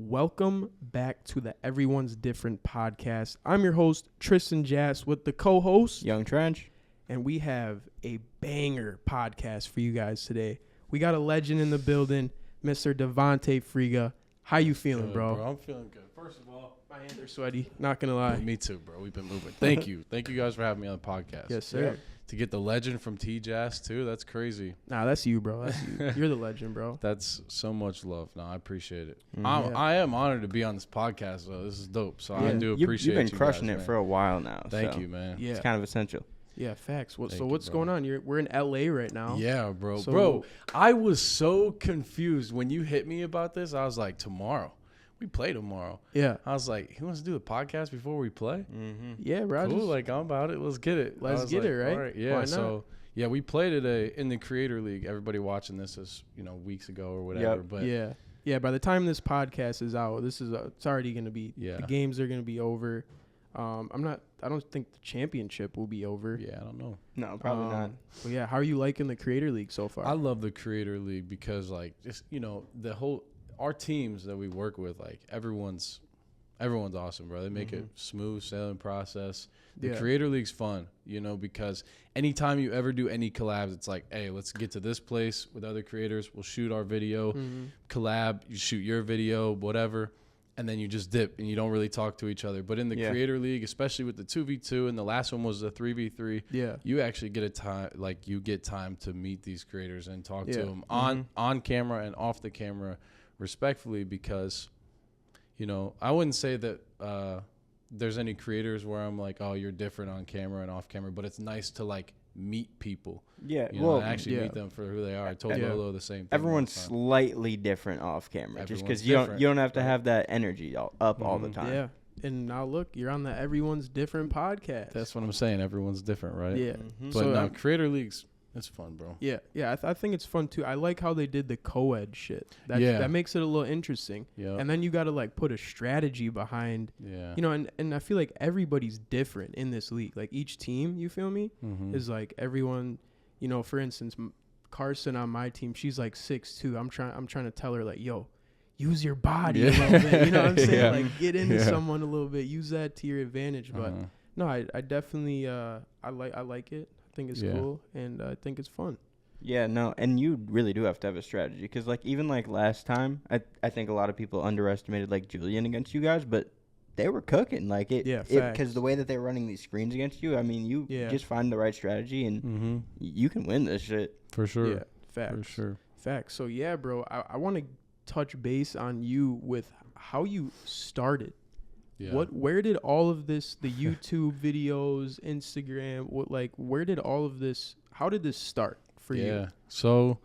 Welcome back to the Everyone's Different podcast. I'm your host, Tristan Jass, with the co-host, Young Trench. And we have a banger podcast for you guys today. We got a legend in the building, Mr. D'vontay Friga. How you feeling, good, bro? I'm feeling good. First of all, my hands are sweaty, not going to lie. me too, bro. We've been moving. Thank you. Thank you guys for having me on the podcast. Yes, sir. To get the legend from T-Jazz, too, that's crazy. Nah, that's you, bro. That's you. You're the legend, bro. That's so much love. No, I appreciate it. Yeah. I am honored to be on this podcast, though. This is dope. So I do You've appreciate been crushing guys, it man. for a while now. Thank so you, man. Yeah. It's kind of essential. Yeah, facts. Thank So you, what's bro. going on? We're in LA right now. Yeah, bro. So- Bro, I was so confused. When you hit me about this, I was like, tomorrow. We play tomorrow. Yeah. I was like, he wants to do a podcast before we play? Yeah, bro. Cool, like I'm about it. Let's get it. I Let's was get like, it, right? all Yeah. Why not? So yeah, we played today in the Creator League. Everybody watching this is weeks ago or whatever. Yep. But Yeah. By the time this podcast is out, it's already gonna be. Yeah. The games are gonna be over. I don't think the championship will be over. yeah, I don't know. No, probably not. But yeah, how are you liking the Creator League so far? I love the Creator League because like just the whole our teams that we work with, like everyone's awesome, bro. They make it smooth sailing process. The Yeah. Creator League's fun, because anytime you ever do any collabs, it's like, hey, let's get to this place with other creators. We'll shoot our video, collab, you shoot your video, whatever, and then you just dip and you don't really talk to each other. But in the Creator League, especially with the 2v2 and the last one was the 3v3, Yeah. you actually get time to meet these creators and talk to Yeah. them on camera and off the camera respectfully, because I wouldn't say that there's any creators where I'm like, oh, you're different on camera and off camera, but it's nice to like meet people. Yeah, And actually meet them for who they are. I told Lolo the same thing. everyone's one time. slightly different off camera, just Everyone's because different, you don't have to right. have that energy up all the time. Yeah. And now look, you're on the Everyone's Different podcast. That's what I'm saying. Everyone's different, right? Yeah. But So, no, Creator Leagues, it's fun, bro. Yeah. I think it's fun too. I like how they did the co-ed shit. That makes it a little interesting. Yeah. And then you got to like put a strategy behind. Yeah. And I feel like everybody's different in this league. Like each team, you feel me, is like everyone. For instance, Carson on my team, she's like 6'2". I'm trying to tell her like, yo, use your body a little bit. You know what I'm saying? Yeah. Like get into someone a little bit. Use that to your advantage. But no, I definitely I like it. I think it's cool, and I think it's fun. Yeah, no, and you really do have to have a strategy, because like even like last time, I think a lot of people underestimated like Julian against you guys, but they were cooking like it. Yeah, because the way that they're running these screens against you, I mean, you just find the right strategy and you can win this shit. For sure. Yeah, facts. For sure. Facts. So yeah, bro, I want to touch base on you with how you started. Yeah. Where did all of this, the YouTube videos, Instagram, where did all of this, how did this start for you? Yeah. So,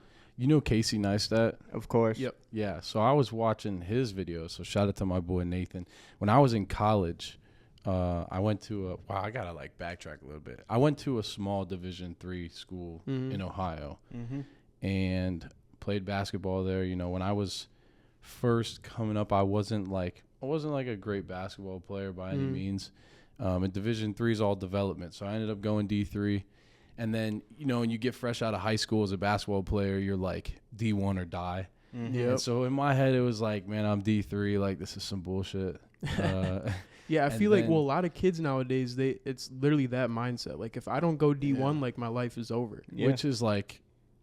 Casey Neistat? Of course. Yep. Yeah. So I was watching his videos. So shout out to my boy Nathan. When I was in college, I went to I gotta like backtrack a little bit. I went to a small Division III school in Ohio and played basketball there. When I was first coming up, I wasn't like a great basketball player by any means. And Division III is all development. So I ended up going D3. And then, when you get fresh out of high school as a basketball player, you're like D1 or die. Yep. And so in my head, it was like, man, I'm D3. Like, this is some bullshit. Yeah, I feel like, a lot of kids nowadays, it's literally that mindset. Like, if I don't go D1, like, my life is over. Yeah. Which is like,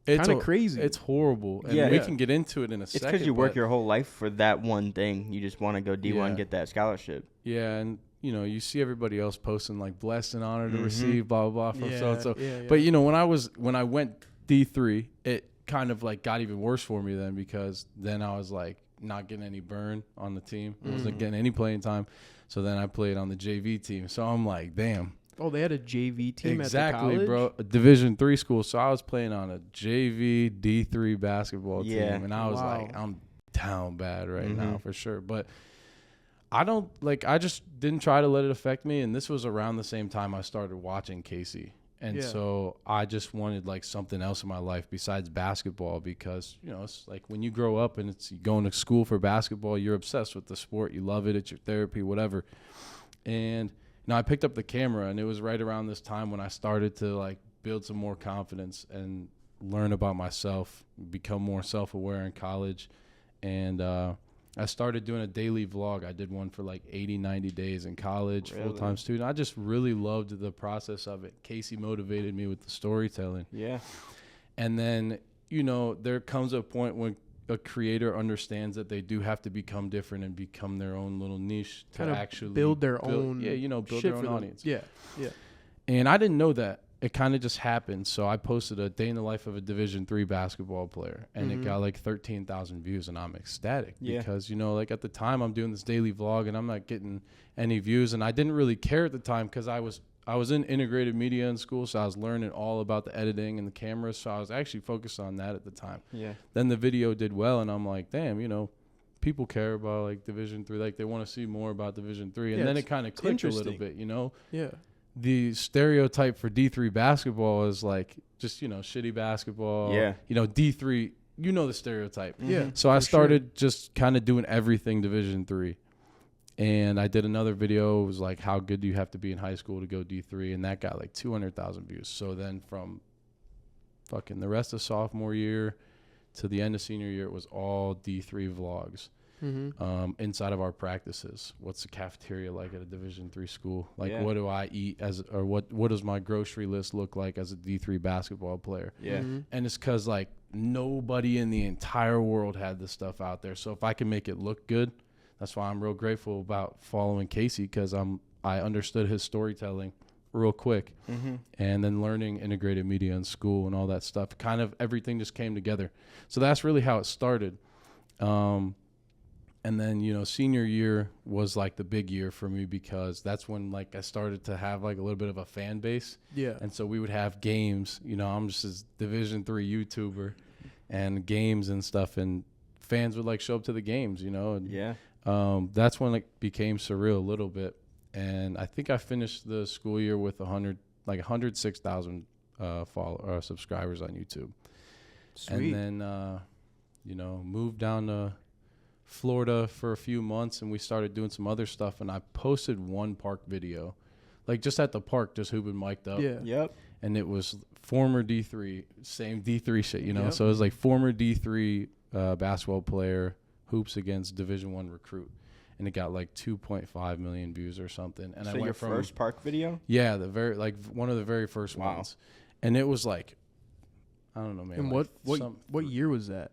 It's kind of crazy. It's horrible. And Yeah. we can get into it in a second. It's because you work your whole life for that one thing. You just want to go D1 Yeah. and get that scholarship. Yeah, and, you see everybody else posting, like, blessed and honored to receive, blah, blah, blah, from so-and-so. Yeah. But, when I went D3, it kind of, like, got even worse for me then, because then I was, like, not getting any burn on the team. I wasn't getting any playing time. So then I played on the JV team. So I'm like, damn. Oh, they had a JV team at the Exactly, college? bro. A Division III school. So I was playing on a JV D3 basketball team. And I was like, I'm down bad right now for sure. But I just didn't try to let it affect me. And this was around the same time I started watching Casey. And so I just wanted like something else in my life besides basketball, because, it's like when you grow up and it's going to school for basketball, you're obsessed with the sport. You love it. It's your therapy, whatever. And, I picked up the camera, and it was right around this time when I started to like build some more confidence and learn about myself, become more self-aware in college. And I started doing a daily vlog. I did one for like 80, 90 days in college, Really? full-time student. I just really loved the process of it. Casey motivated me with the storytelling. Yeah. And then, you know, there comes a point when a creator understands that they do have to become different and become their own little niche to kind of actually build their own. Yeah, you know, build shit their own for them. audience. Yeah. Yeah. And I didn't know that. It kind of just happened. So I posted a day in the life of a Division III basketball player, and it got like 13,000 views, and I'm ecstatic because, you know, like at the time I'm doing this daily vlog and I'm not getting any views, and I didn't really care at the time because I was in integrated media in school, so I was learning all about the editing and the cameras, so I was actually focused on that at the time. Yeah. Then the video did well, and I'm like, damn, you know, people care about like Division III, like they want to see more about Division III, and then it kind of clicked a little bit, you know. Yeah. The stereotype for D3 basketball is like just, you know, shitty basketball. Yeah. You know, D3, you know the stereotype. Yeah. So I started just kind of doing everything Division III. And I did another video. It was like, how good do you have to be in high school to go D3? And that got like 200,000 views. So then from fucking the rest of sophomore year to the end of senior year, it was all D3 vlogs. Inside of our practices. What's the cafeteria like at a Division III school? Like, what do I eat or what does my grocery list look like as a D3 basketball player? Yeah. And it's because like nobody in the entire world had this stuff out there. So if I can make it look good, that's why I'm real grateful about following Casey, because I understood his storytelling real quick, and then learning integrated media in school and all that stuff. Kind of everything just came together. So that's really how it started. And then, you know, senior year was like the big year for me because that's when like I started to have like a little bit of a fan base. Yeah. And so we would have games, you know, I'm just a Division III YouTuber and games and stuff, and fans would like show up to the games, you know. And that's when it became surreal a little bit. And I think I finished the school year with 106,000 subscribers on YouTube. Sweet. And then, you know, moved down to Florida for a few months, and we started doing some other stuff, and I posted one park video, like just at the park, just hooping mic'd up. Yeah. Yep. And it was former D3, same D3 shit, you know. So it was like former D3 basketball player hoops against Division I recruit, and it got like 2.5 million views or something. And so I went your from first park video? Yeah, one of the very first ones, and it was like, I don't know, man. And like what year was that?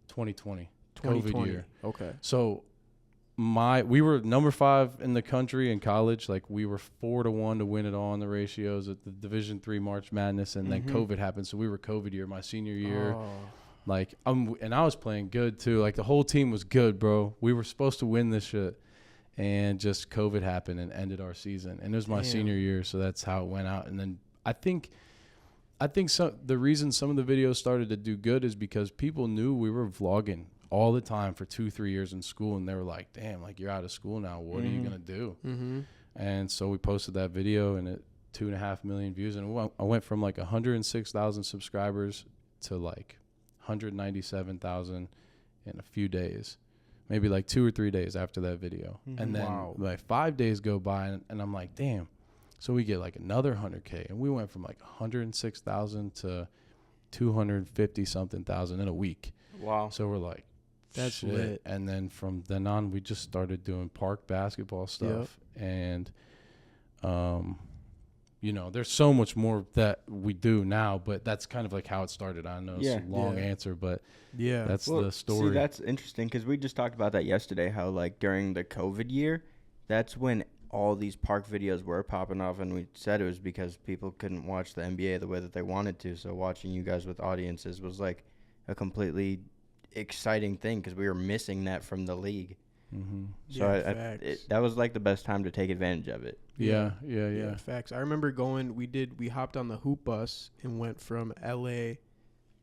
2020. 2020. COVID year. Okay. So we were number 5 in the country in college. Like we were 4-1 to win it all in the ratios at the Division III March Madness, and then COVID happened. So we were COVID year, my senior year. Like and I was playing good too. Like the whole team was good, bro. We were supposed to win this shit, and just COVID happened and ended our season. And it was my senior year, so that's how it went out. And then I think the reason some of the videos started to do good is because people knew we were vlogging all the time for 2-3 years in school, and they were like, damn, like you're out of school now, what are you gonna do? And so we posted that video, and it 2.5 million views, and I went from like 106,000 subscribers to like 197,000 in a few days, maybe like 2 or 3 days after that video. And then like 5 days go by, and I'm like, damn, so we get like another 100K, and we went from like 106,000 to 250 something thousand in a week. Wow. So we're like, that's shit. Lit. And then from then on, we just started doing park basketball stuff. And, you know, there's so much more that we do now, but that's kind of like how it started. I know it's a long answer, but that's the story. See, that's interesting because we just talked about that yesterday, how like during the COVID year, that's when all these park videos were popping off, and we said it was because people couldn't watch the NBA the way that they wanted to. So watching you guys with audiences was like a completely exciting thing because we were missing that from the league. So that was like the best time to take advantage of it. Yeah, facts. I remember we hopped on the hoop bus and went from LA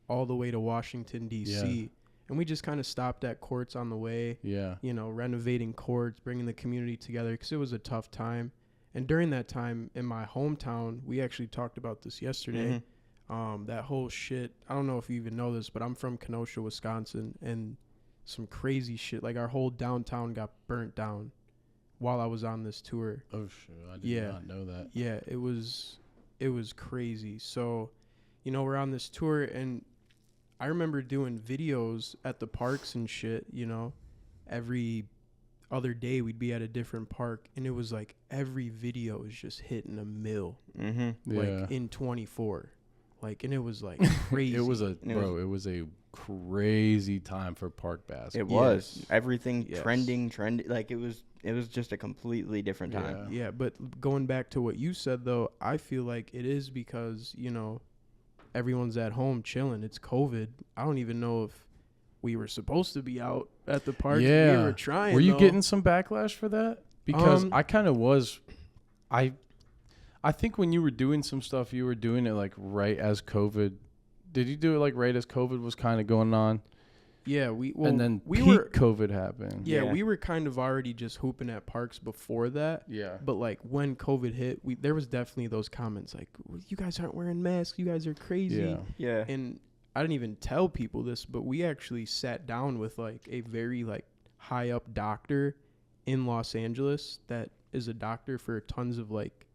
all the way to Washington DC, and we just kind of stopped at courts on the way. You know, renovating courts, bringing the community together, because it was a tough time. And during that time in my hometown, we actually talked about this yesterday. That whole shit, I don't know if you even know this, but I'm from Kenosha, Wisconsin, and some crazy shit, like our whole downtown got burnt down while I was on this tour. Oh shit, I did not know that. Yeah, it was crazy. So, you know, we're on this tour, and I remember doing videos at the parks and shit, you know, every other day we'd be at a different park, and it was like every video was just hitting a mill, like in 24, like, and it was like crazy. It was a crazy time for park basketball. It was everything trending, like it was just a completely different time. Yeah, but going back to what you said though, I feel like it is because, you know, everyone's at home chilling. It's COVID. I don't even know if we were supposed to be out at the park. Yeah. We were trying. Were you getting some backlash for that? Because I kind of was. I think when you were doing some stuff, you were doing it like right as COVID. Did you do it like right as COVID was kind of going on? Yeah, and then COVID happened. Yeah, we were kind of already just hooping at parks before that. Yeah. But like when COVID hit, there was definitely those comments like, "You guys aren't wearing masks. You guys are crazy." Yeah. Yeah. And I didn't even tell people this, but we actually sat down with like a very like high up doctor in Los Angeles that is a doctor for tons of like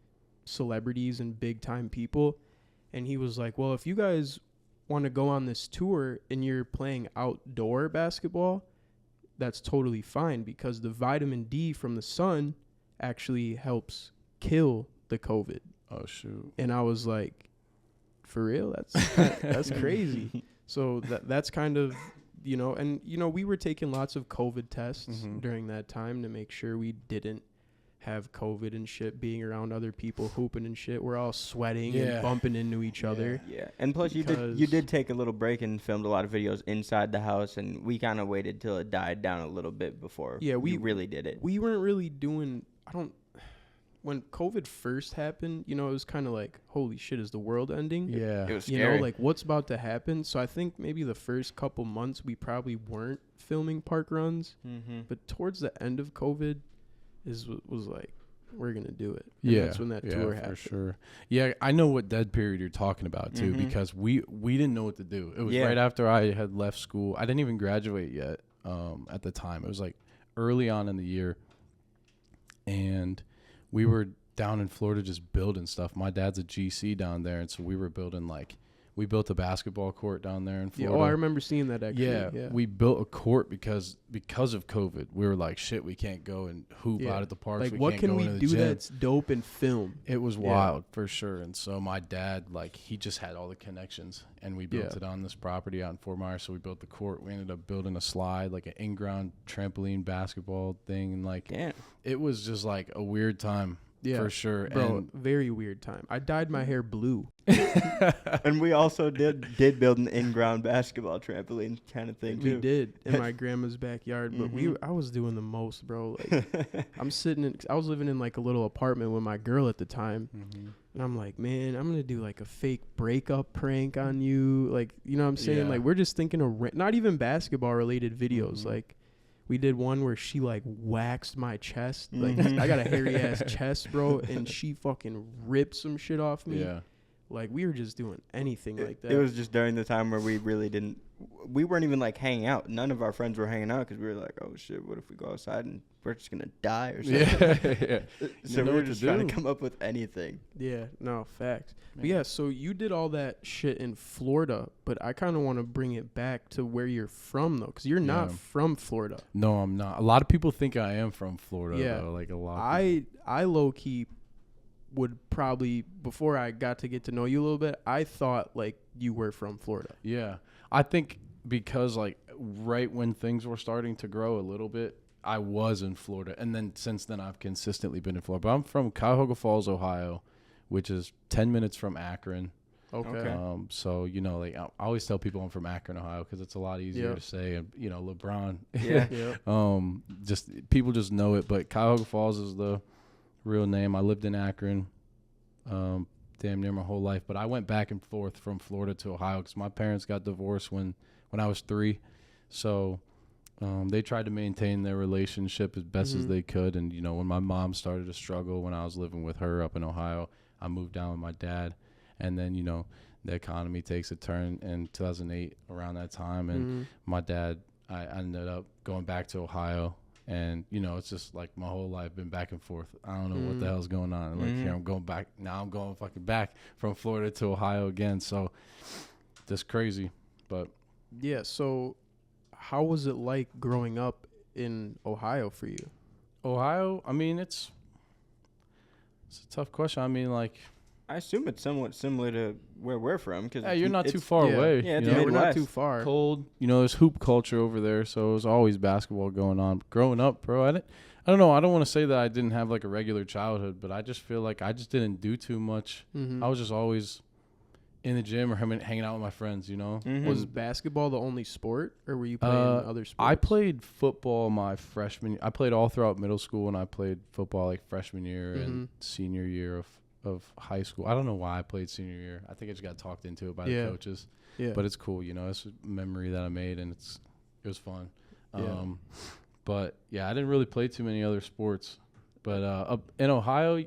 celebrities and big time people, and he was like, "Well, if you guys want to go on this tour and you're playing outdoor basketball, that's totally fine because the vitamin D from the sun actually helps kill the COVID." Oh shoot. And I was like, for real? That's crazy. So that's kind of, you know, and you know, we were taking lots of COVID tests during that time to make sure we didn't have COVID and shit, being around other people hooping and shit. We're all sweating and bumping into each other. Yeah. And plus you did take a little break and filmed a lot of videos inside the house, and we kind of waited till it died down a little bit before we really did it. We weren't really doing, when COVID first happened, you know, it was kind of like, holy shit, is the world ending? Yeah. It was scary. You know, like what's about to happen? So I think maybe the first couple months we probably weren't filming park runs, but towards the end of COVID was like, we're gonna do it. And that's when that tour happened. For sure. Yeah, I know what dead period you're talking about too, because we didn't know what to do. It was right after I had left school. I didn't even graduate yet at the time. It was like early on in the year, and we were down in Florida just building stuff. My dad's a GC down there, and so we were building we built a basketball court down there in Florida. Yeah, I remember seeing that actually. Yeah, we built a court because of COVID. We were like, shit, we can't go and hoop out at the parks. Like, we what can't can go we into the do gym. that's dope and film? It was wild for sure. And so my dad, he just had all the connections, and we built it on this property out in Fort Myers. So we built the court. We ended up building a slide, like an in-ground trampoline basketball thing, and it was just like a weird time. Yeah, for sure. Bro, very weird time. I dyed my hair blue. And we also did build an in-ground basketball trampoline kind of thing too. We did in my grandma's backyard, but I was doing the most, bro. Like I was living in like a little apartment with my girl at the time. And I'm like, man, I'm going to do like a fake breakup prank on you. Like, you know what I'm saying? Yeah. Like, we're just thinking of not even basketball related videos. Like, we did one where she like waxed my chest. Like I got a hairy ass chest, bro, and she fucking ripped some shit off me. Yeah. Like we were just doing anything like that. It was just during the time where we weren't even like hanging out. None of our friends were hanging out because we were like, oh shit, what if we go outside and we're just going to die or something? Yeah. So we were just trying to come up with anything. Yeah, no, facts. Man. But yeah, so you did all that shit in Florida, but I kind of want to bring it back to where you're from, though, because you're not from Florida. No, I'm not. A lot of people think I am from Florida, though. Like a lot. I low-key would probably, before I got to get to know you a little bit, I thought, like, you were from Florida. Yeah. I think because, like, right when things were starting to grow a little bit, I was in Florida. And then since then, I've consistently been in Florida. But I'm from Cuyahoga Falls, Ohio, which is 10 minutes from Akron. Okay. So, you know, like, I always tell people I'm from Akron, Ohio, because it's a lot easier to say. And, you know, LeBron. Just people just know it. But Cuyahoga Falls is the real name. I lived in Akron damn near my whole life, but I went back and forth from Florida to Ohio because my parents got divorced when I was 3. So they tried to maintain their relationship as best as they could. And, you know, when my mom started to struggle when I was living with her up in Ohio, I moved down with my dad. And then, you know, the economy takes a turn in 2008 around that time. And my dad, I ended up going back to Ohio. And, you know, it's just like my whole life been back and forth. I don't know what the hell's going on. Like, here I'm going back. Now I'm going fucking back from Florida to Ohio again. So just crazy. But yeah. So how was it like growing up in Ohio for you? Ohio, I mean, it's a tough question. I mean, like, I assume it's somewhat similar to where we're from. Cause you're not too far away. Yeah, We're not too far. Cold. There's hoop culture over there, so it was always basketball going on. Growing up, bro, I don't know. I don't want to say that I didn't have like a regular childhood, but I just feel like I just didn't do too much. Mm-hmm. I was just always in the gym or hanging out with my friends, Mm-hmm. Was basketball the only sport, or were you playing other sports? I played football my freshman. I played all throughout middle school, and I played football like freshman year and senior year of high school. I don't know why I played senior year. I think I just got talked into it by the coaches. Yeah, but it's cool. It's a memory that I made, and it was fun. Yeah. But yeah, I didn't really play too many other sports. But up in Ohio,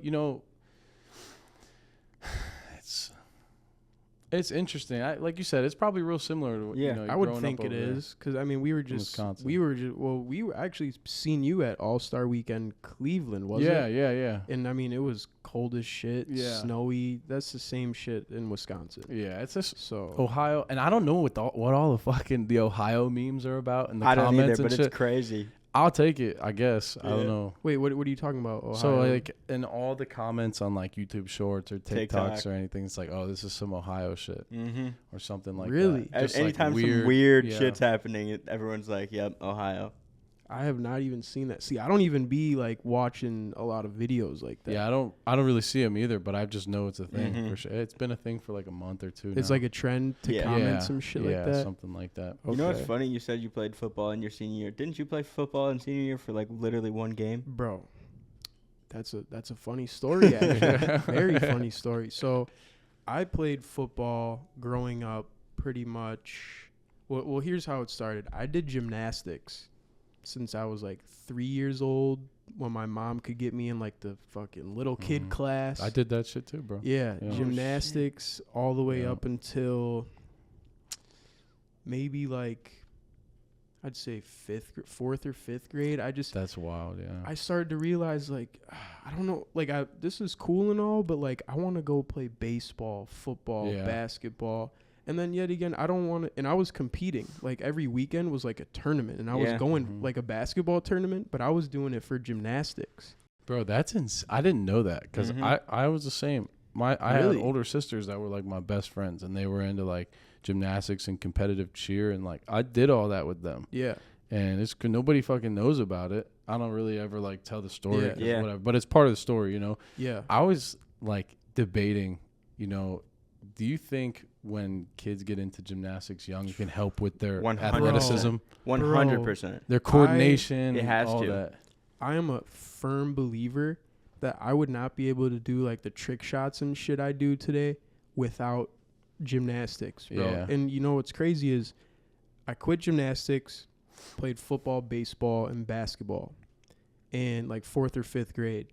it's interesting. Like you said, it's probably real similar to I would think it is, because I mean we were actually seeing you at All-Star Weekend Cleveland, wasn't it? Yeah. And I mean it was cold as shit, snowy. That's the same shit in Wisconsin. Yeah, it's just so Ohio, and I don't know what all the fucking the Ohio memes are about in the comments. I don't either, but it's crazy. I'll take it, I guess. Yeah. I don't know. Wait, what are you talking about? Ohio? So like in all the comments on like YouTube Shorts or TikToks or anything, it's like, oh, this is some Ohio shit or something like really? that. Just anytime like some weird shit's happening, everyone's like, "Yep, Ohio." I have not even seen that. See, I don't even be like watching a lot of videos like that. Yeah, I don't really see them either, but I just know it's a thing for sure. It's been a thing for like a month or two. It's now. like a trend to comment some shit like that. Yeah, something like that. Okay. You know what's funny? You said you played football in your senior year. Didn't you play football in senior year for like literally one game? Bro, that's a funny story actually. Very funny story. So, I played football growing up pretty much. Well, here's how it started. I did gymnastics since I was like 3 years old, when my mom could get me in like the fucking little kid class. I did that shit too, bro. Yeah. Gymnastics all the way up until maybe like I'd say fourth or fifth grade. That's wild. Yeah. I started to realize like I don't know, like this is cool and all, but like I want to go play baseball, football, basketball. And then yet again, I don't want to, and I was competing. Like every weekend was like a tournament, and I was going like a basketball tournament, but I was doing it for gymnastics. Bro, that's I didn't know that, because I was the same. I had older sisters that were like my best friends, and they were into like gymnastics and competitive cheer, and like I did all that with them. Yeah. And it's nobody fucking knows about it. I don't really ever like tell the story, whatever, but it's part of the story, Yeah. I was like debating, do you think when kids get into gymnastics young, it can help with their athleticism? 100%. Their coordination, it has all to. that. I am a firm believer that I would not be able to do like the trick shots and shit I do today without gymnastics, bro. Yeah. And what's crazy is I quit gymnastics, played football, baseball, and basketball in like 4th or 5th grade.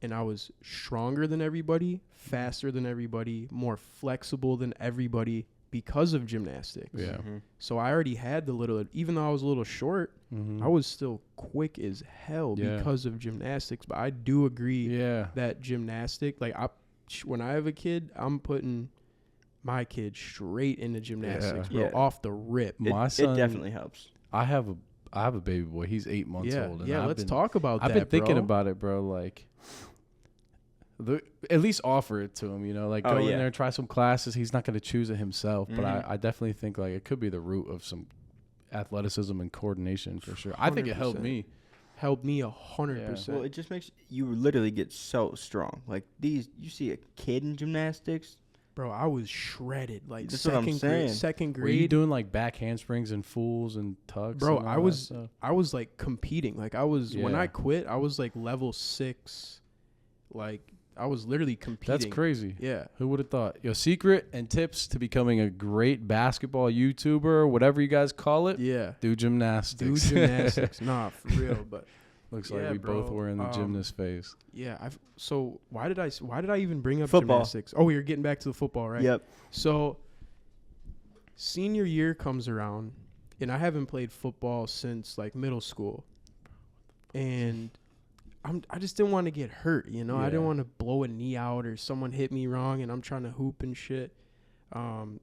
And I was stronger than everybody, faster than everybody, more flexible than everybody because of gymnastics. Yeah. So I already had even though I was a little short, I was still quick as hell because of gymnastics. But I do agree that gymnastic, like when I have a kid, I'm putting my kid straight into gymnastics, bro, off the rip. My son, it definitely helps. I have a baby boy. He's 8 months old. And let's talk about that, I've been thinking about it, bro. Like, at least offer it to him, like go in there and try some classes. He's not going to choose it himself, but I definitely think like it could be the root of some athleticism and coordination for sure. 100%. I think it helped me. Helped me 100%. Well, it just makes you literally get so strong. Like you see a kid in gymnastics. Bro, I was shredded. Like that's second grade. Were you doing like back handsprings and fulls and tucks? Bro, I was like competing. Like I was when I quit, I was like level 6. Like I was literally competing. That's crazy. Yeah. Who would have thought? Your secret and tips to becoming a great basketball YouTuber, whatever you guys call it. Yeah. Do gymnastics. Nah, for real. But looks like we both were in the gymnast phase. Yeah. So why did I even bring up football. Gymnastics? Oh, you're getting back to the football, right? Yep. So senior year comes around, and I haven't played football since like middle school, and I just didn't want to get hurt, I didn't want to blow a knee out or someone hit me wrong and I'm trying to hoop and shit.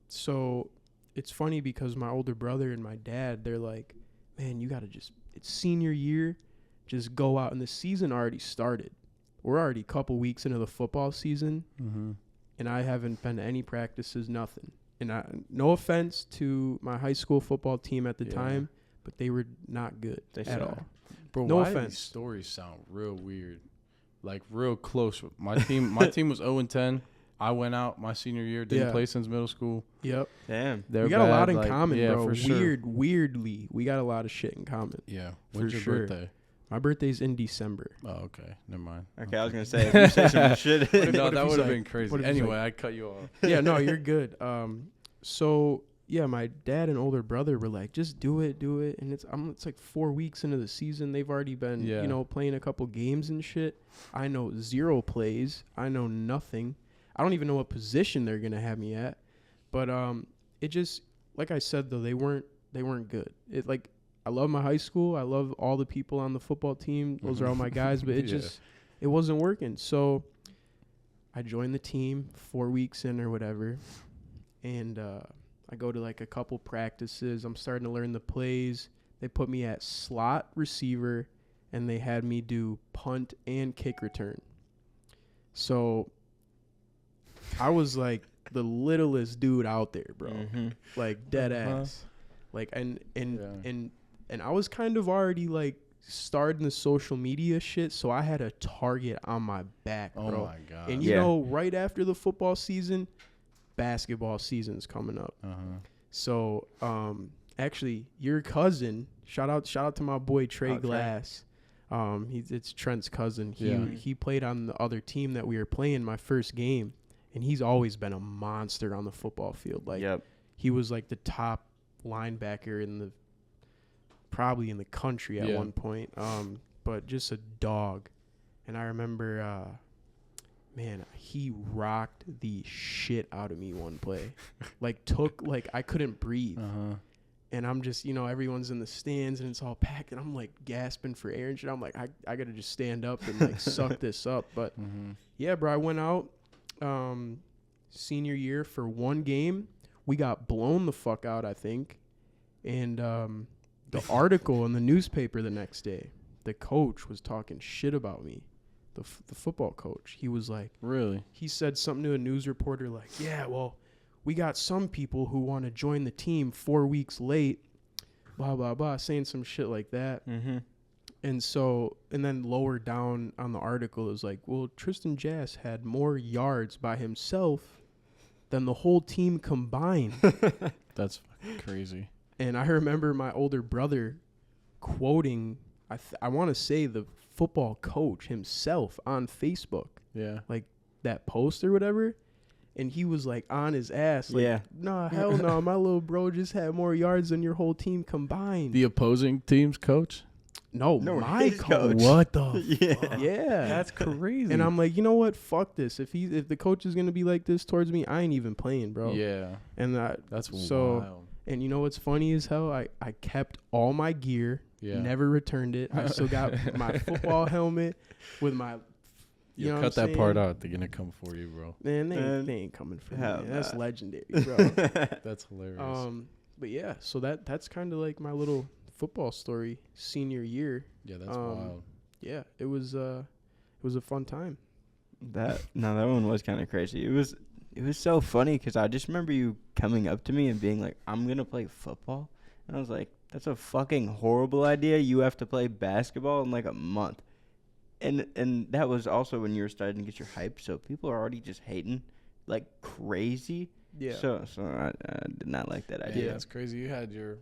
So it's funny because my older brother and my dad, they're like, man, you got to just it's senior year, just go out, and the season already started. We're already a couple weeks into the football season, and I haven't been to any practices, nothing. And no offense to my high school football team at the time, but they were not good at all. Bro, no why offense. These stories sound real weird, like real close. My team was 0-10. I went out my senior year, didn't play since middle school. Yep. Damn. We got a lot in like, common, bro. For sure. Weirdly, we got a lot of shit in common. Yeah. When's your birthday? My birthday's in December. Oh, okay. Never mind. Okay, I was going to say, if you say some shit. No, that would have been crazy. Anyway, I cut you off. Yeah, no, you're good. So, yeah, my dad and older brother were like, just do it. And it's like 4 weeks into the season. They've already been, playing a couple games and shit. I know 0 plays. I know nothing. I don't even know what position they're going to have me at. But it just, like I said, though, they weren't good. I love my high school. I love all the people on the football team. Those are all my guys. But it wasn't working. So I joined the team 4 weeks in or whatever. And I go to like a couple practices. I'm starting to learn the plays. They put me at slot receiver, and they had me do punt and kick return. So I was like the littlest dude out there, bro. Like dead ass. Like and I was kind of already like starting the social media shit, so I had a target on my back, bro. Oh my god. And you know, right after the football season, basketball season's coming up. So actually your cousin, shout out to my boy Trey Glass. It's Trent's cousin. He played on the other team that we were playing my first game. And he's always been a monster on the football field. Like he was like the top linebacker probably in the country at one point. But just a dog. And I remember, he rocked the shit out of me one play. I couldn't breathe. And I'm just, everyone's in the stands and it's all packed. And I'm like gasping for air and shit. I'm like, I got to just stand up and like suck this up. But yeah, bro, I went out. Senior year for one game, we got blown the fuck out, I think. And the article in the newspaper the next day, the coach was talking shit about me. The football coach, he was like, really? He said something to a news reporter like, yeah, well, we got some people who want to join the team 4 weeks late, blah blah blah, saying some shit like that. And then lower down on the article is like, well, Tristan Jass had more yards by himself than the whole team combined. That's crazy. And I remember my older brother quoting, I want to say the football coach himself on Facebook. Yeah. Like that post or whatever. And he was like on his ass. Like, nah, hell no. My little bro just had more yards than your whole team combined. The opposing team's coach? No, my coach. What the fuck? Yeah. That's crazy. And I'm like, you know what? Fuck this. If the coach is gonna be like this towards me, I ain't even playing, bro. Yeah. And that's so wild. And you know what's funny as hell? I kept all my gear, never returned it. I still got my football helmet with my You cut that part out. They're gonna come for you, bro. Man, they ain't coming for me. Man. That's legendary, bro. That's hilarious. But yeah, so that's kind of like my little football story senior year. Yeah, that's wild. Yeah, it was a fun time. That one was kind of crazy. It was so funny because I just remember you coming up to me and being like, I'm gonna play football, and I was like, that's a fucking horrible idea. You have to play basketball in like a month, and that was also when you were starting to get your hype. So people are already just hating like crazy. Yeah. So I did not like that idea. Yeah, it's crazy. You had your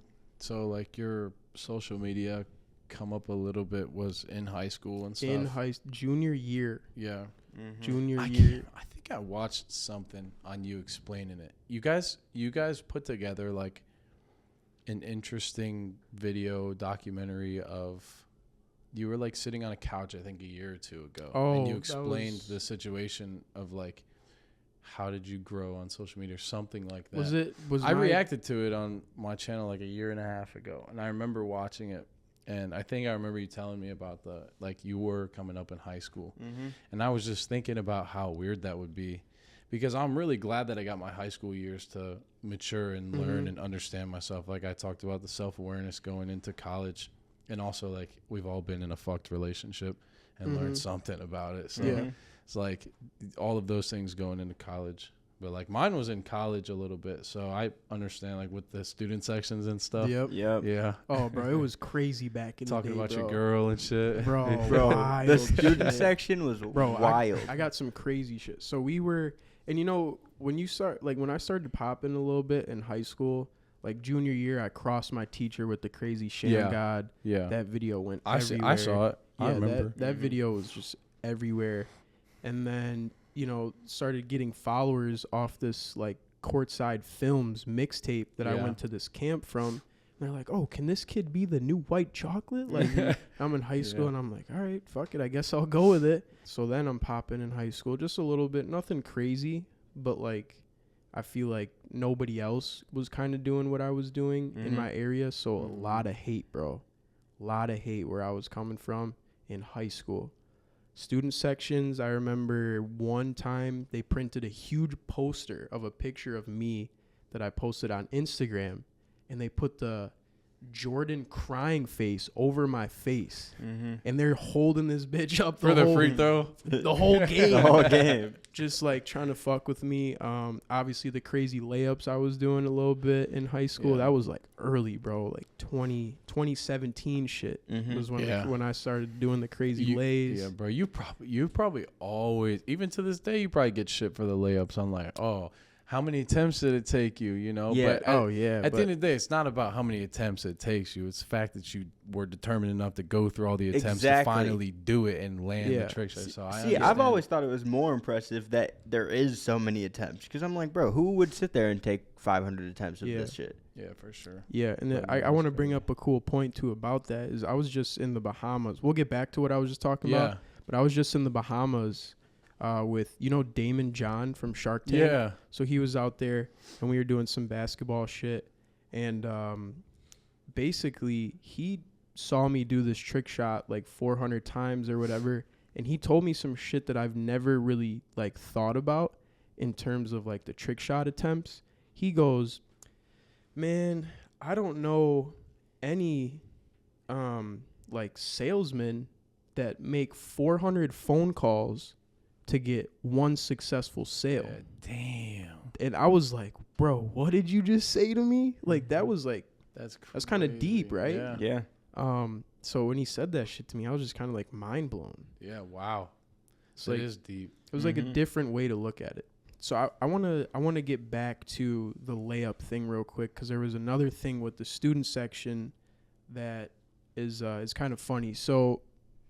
social media come up a little bit was in high school and stuff. Junior year. Yeah. Mm-hmm. Junior year. I think I watched something on you explaining it. You guys put together like an interesting video documentary of you were like sitting on a couch, I think a year or two ago. And you explained the situation of like, how did you grow on social media or something like that? I reacted to it on my channel like a year and a half ago, and I remember watching it, and I think I remember you telling me about you were coming up in high school, and I was just thinking about how weird that would be, because I'm really glad that I got my high school years to mature and learn and understand myself. Like I talked about the self-awareness going into college, And also, like, we've all been in a fucked relationship and learned something about it. So it's like all of those things going into college. But like mine was in college a little bit, so I understand like with the student sections and stuff. Yep. Yeah. Oh, bro, it was crazy back in Talking the day, about bro. your girl and shit. Bro, the student shit. section was wild. I got some crazy shit. So we were, and you know, when I started popping a little bit in high school, like junior year, I crossed my teacher with the crazy sham god. Yeah. That video went I everywhere. saw it. I remember. That video was just everywhere. And then, you know, started getting followers off this like Courtside Films mixtape that I went to this camp from. And they're like, oh, can this kid be the new White Chocolate? Like, I'm in high school and I'm like, all right, fuck it. I guess I'll go with it. So then I'm popping in high school just a little bit. Nothing crazy, but like, I feel like nobody else was kind of doing what I was doing in my area. So a lot of hate, bro. A lot of hate where I was coming from in high school. Student sections, I remember one time they printed a huge poster of a picture of me that I posted on Instagram, and they put the Jordan crying face over my face, and they're holding this bitch up for the free throw the whole game. The whole game. Just like trying to fuck with me. Obviously the crazy layups I was doing a little bit in high school, that was like early, bro, like 2017 shit was when I started doing the crazy lays. Yeah, bro, you probably always, even to this day, you probably get shit for the layups. I'm like, oh, how many attempts did it take you, you know? Yeah. But at the end of the day, it's not about how many attempts it takes you. It's the fact that you were determined enough to go through all the attempts to finally do it and land the trick shot. So I've always thought it was more impressive that there is so many attempts. Because I'm like, bro, who would sit there and take 500 attempts of this shit? Yeah, for sure. Yeah, and then I want to bring up a cool point, too, about that. Is I was just in the Bahamas. We'll get back to what I was just talking about. But I was just in the Bahamas with, you know, Damon John from Shark Tank. Yeah. So he was out there, and we were doing some basketball shit. And basically, he saw me do this trick shot like 400 times or whatever. And he told me some shit that I've never really, like, thought about in terms of, like, the trick shot attempts. He goes, man, I don't know any, like, salesmen that make 400 phone calls to get one successful sale. Yeah, damn. And I was like, bro, what did you just say to me? Like, that was like, that's kind of deep, right? Yeah. So when he said that shit to me, I was just kind of like mind blown. Yeah, wow. So it is deep. It was like a different way to look at it. So I want to get back to the layup thing real quick, because there was another thing with the student section that is kind of funny. So,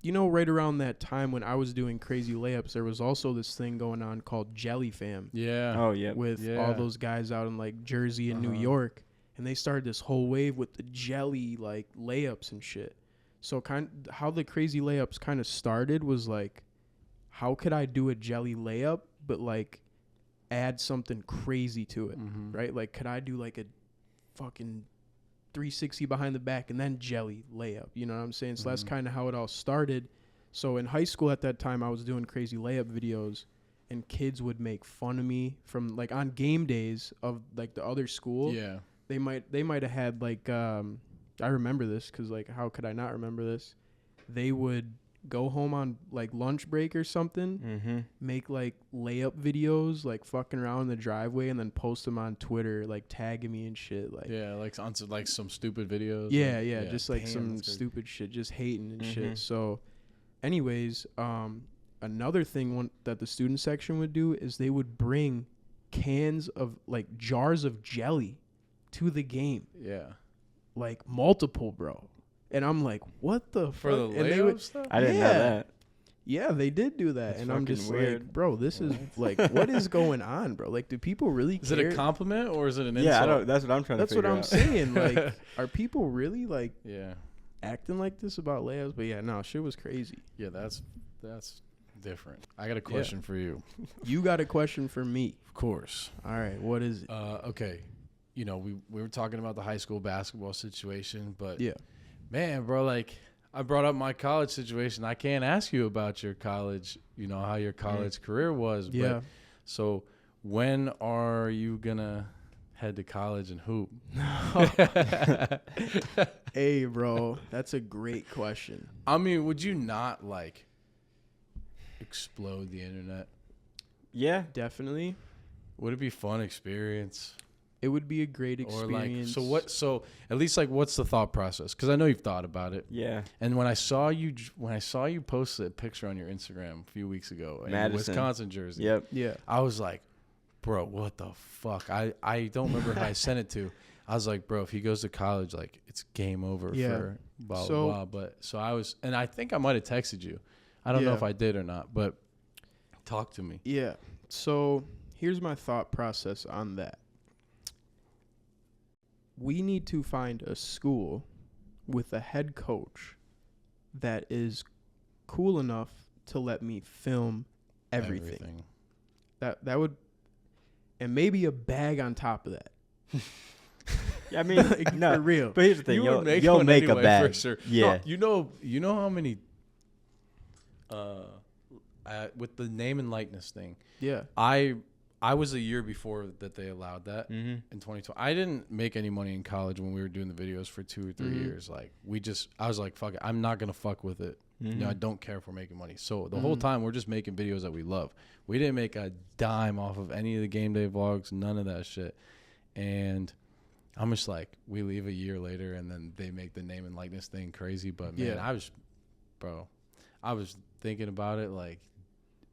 you know, right around that time when I was doing crazy layups, there was also this thing going on called Jelly Fam. Yeah. Oh, yeah. With all those guys out in like Jersey and New York. And they started this whole wave with the jelly like layups and shit. So how the crazy layups kind of started was like, how could I do a jelly layup, but like add something crazy to it, right? Like, could I do like a fucking 360 behind the back and then jelly layup? You know what I'm saying? So that's kind of how it all started. So in high school at that time, I was doing crazy layup videos, and kids would make fun of me from like on game days of like the other school. Yeah. They might have had like I remember this because like how could I not remember this? They would go home on like lunch break or something, make like layup videos, like fucking around in the driveway, and then post them on Twitter, like tagging me and shit. Like like on like some stupid videos. Yeah, just like some stupid shit, just hating and shit. So, anyways, another thing that the student section would do is they would bring cans of like jars of jelly to the game. Yeah. Like multiple, bro. And I'm like, what the fuck? For the layup stuff? I didn't know that. Yeah, they did do that. That's and I'm just weird. like, bro, this is like, what is going on, bro? Like, do people really care? Is it a compliment or is it an insult? Yeah, that's what I'm trying to figure out. That's what I'm saying. Like, are people really like acting like this about layups? But yeah, no, shit was crazy. Yeah, that's different. I got a question for you. You got a question for me? Of course. All right, what is it? Okay. You know, we were talking about the high school basketball situation, but yeah. Man, bro, like I brought up my college situation. I can't ask you about your college, you know, how your college career was. Yeah. But so when are you gonna head to college and hoop? Hey, bro, that's a great question. I mean, would you not like explode the internet? Yeah. Definitely. Would it be fun experience? It would be a great experience. Or like, so at least like, what's the thought process? Because I know you've thought about it. Yeah. And when I saw you post a picture on your Instagram a few weeks ago in a Wisconsin jersey. Yep. Yeah. I was like, bro, what the fuck? I don't remember who I sent it to. I was like, bro, if he goes to college, like it's game over for blah, blah, blah. But so I was, and I think I might have texted you. I don't know if I did or not, but talk to me. Yeah. So here's my thought process on that. We need to find a school with a head coach that is cool enough to let me film everything. That would, and maybe a bag on top of that. Yeah, I mean, like, no, for real. But here's the thing: you'll make anyway, a bag for sure. Yeah, no, you know how many with the name and likeness thing. Yeah, I was a year before that they allowed that in 2020. I didn't make any money in college when we were doing the videos for 2 or 3 years. Like I was like, fuck it, I'm not gonna fuck with it. You know, I don't care if we're making money. So the whole time we're just making videos that we love. We didn't make a dime off of any of the game day vlogs, none of that shit. And I'm just like, we leave a year later and then they make the name and likeness thing crazy. But man, I was thinking about it, like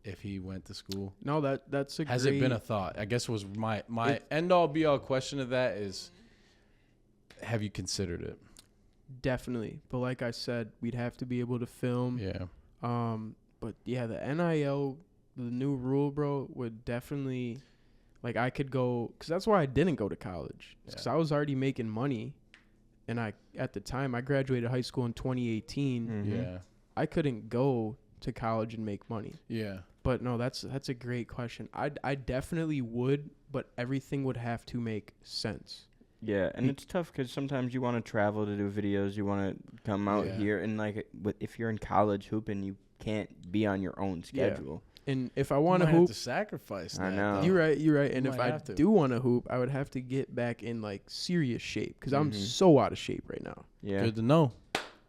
if he went to school. No, that's a Has it been a thought? I guess was my end all be all question of that is, have you considered it? Definitely. But like I said, we'd have to be able to film. Yeah. But yeah, the NIL, the new rule, bro, would definitely, like, I could go, because that's why I didn't go to college. Because I was already making money. And at the time, I graduated high school in 2018. Yeah. I couldn't go to college and make money. Yeah. But no, that's a great question. I definitely would, but everything would have to make sense. Yeah, and it's tough because sometimes you want to travel to do videos. You want to come out here, and like, if you're in college hooping, you can't be on your own schedule. Yeah. And if I want to hoop, hoop, have to sacrifice that. I know. You're right. And You if might I have to. do want to hoop, I would have to get back in like serious shape because I'm so out of shape right now. Yeah, good to know.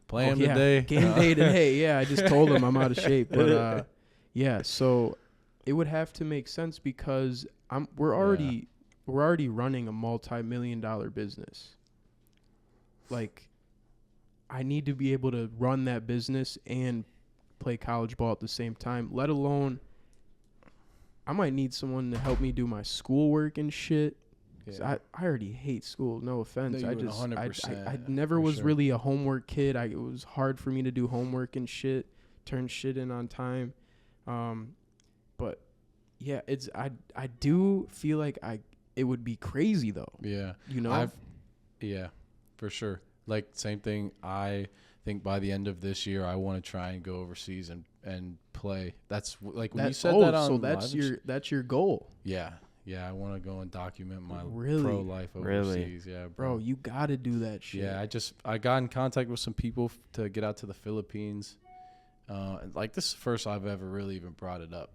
Play him today. Game day today. Yeah, I just told him I'm out of shape. But yeah, so it would have to make sense because we're already running a multi-million-dollar business. Like, I need to be able to run that business and play college ball at the same time, let alone I might need someone to help me do my schoolwork and shit. Yeah. I already hate school. No offense. No, I never was really a homework kid. It was hard for me to do homework and shit, turn shit in on time. But yeah, I do feel like it would be crazy though. Yeah. You know? Yeah, for sure. Like, same thing. I think by the end of this year, I want to try and go overseas and play. That's like when you said that on. So that's your goal. Yeah. Yeah, I want to go and document my pro life overseas. Yeah, bro, you got to do that shit. Yeah, I got in contact with some people to get out to the Philippines. Like, this is the first I've ever really even brought it up.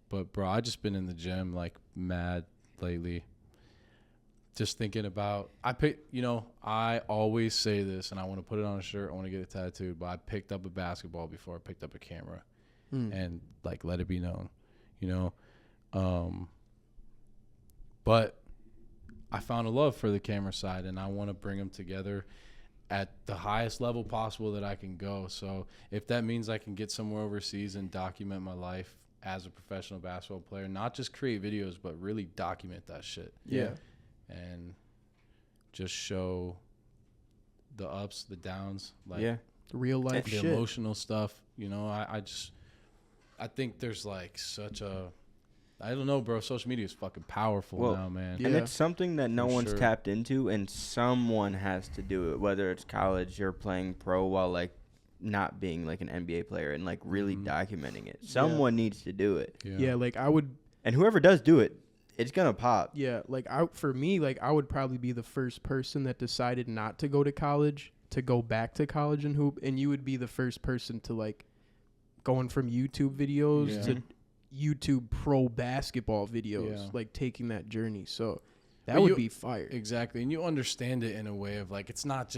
But bro, I just been in the gym like mad lately. Just thinking about, I always say this, and I want to put it on a shirt. I want to get it tattooed. But I picked up a basketball before I picked up a camera, and like let it be known, But I found a love for the camera side, and I want to bring them together at the highest level possible that I can go. So if that means I can get somewhere overseas and document my life as a professional basketball player, not just create videos, but really document that shit. Yeah. And just show the ups, the downs, like the real life the shit. Emotional stuff. I think there's like such a, I don't know, bro. Social media is fucking powerful now, man. And it's something that no one's tapped into, and someone has to do it. Whether it's college or playing pro while like not being like an NBA player and like really documenting it. Someone needs to do it. Yeah, like I would. And whoever does do it, it's gonna pop. Yeah, like for me, like I would probably be the first person that decided not to go to college, to go back to college and hoop, and you would be the first person to like going from YouTube videos to YouTube pro basketball videos, like taking that journey. So That would be fire. Exactly. And you understand it in a way of like, it's not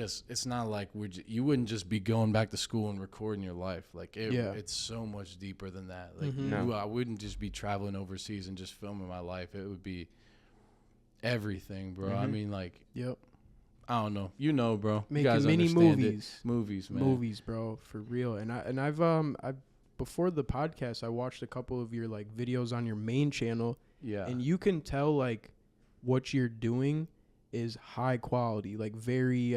like you wouldn't just be going back to school and recording your life. Like it's so much deeper than that. Like I wouldn't just be traveling overseas and just filming my life. It would be everything, bro. I mean, like, I don't know. You know, bro. Making you guys mini movies. Movies, man. Movies, bro, for real. And I've before the podcast, I watched a couple of your like videos on your main channel. Yeah. And you can tell like what you're doing is high quality, like very